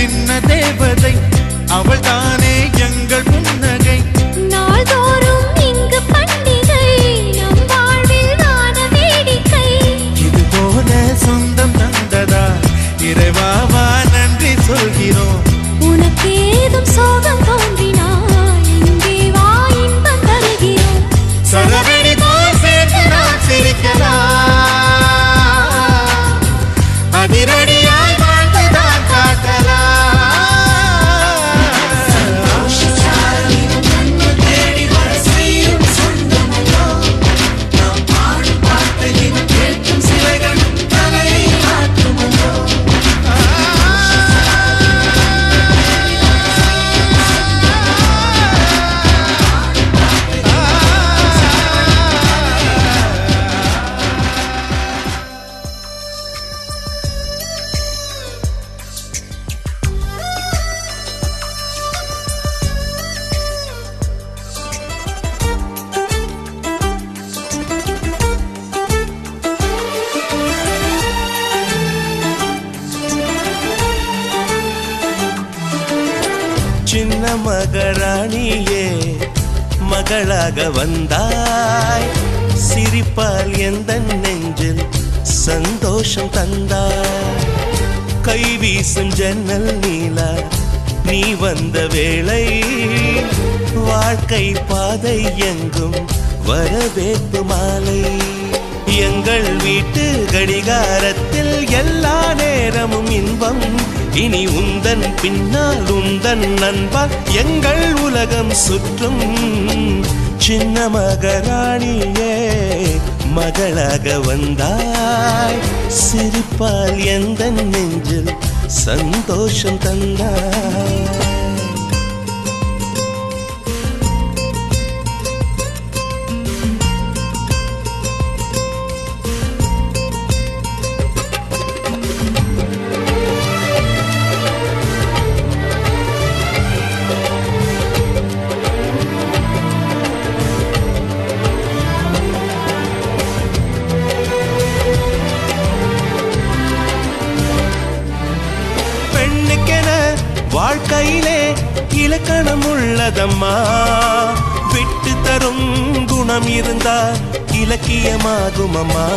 சின்ன தேவதை அவள் தானே எங்கள் புன்னகை. நாள்தோறும் இங்கு பண்டிகை, நம் வாழ்வில் வான வேடிக்கை. இது போல சொந்தம் தந்ததா இறைவாவா நன்றி சொல்கிறோம். உனக்கேதும் சோகம் தோன்றினால் இங்கே வா, இன்பம் தருகிறோம். சரவெடி போல் சேர்ந்து நாம் சிரிக்கலாம், அதிரடியாய் வாழ்ந்துதான் காட்டலாம். சின்ன மகராணியே மகளாக வந்தாய், சிரிப்பால் எந்த நெஞ்சில் சந்தோஷம் தந்தாய். கைவீசும் ஜன்னல் நீலா நீ வந்த வேளை, வாழ்க்கை பாதை எங்கும் வரவேற்பு மாலை. எங்கள் வீட்டு கடிகாரத்தில் எல்லா நேரமும் இன்பம், இனி உந்தன் பின்னால் உந்தன் நண்பால் எங்கள் உலகம் சுற்றும். சின்ன மகராணியே மகளாக வந்தாய், சிரிப்பால் எந்த நெஞ்சில் சந்தோஷம் தந்தாய். வாழ்க்கையிலே இலக்கணம் உள்ளதம்மா, விட்டு தரும் குணம் இருந்தால் இலக்கியமாகும் அம்மா.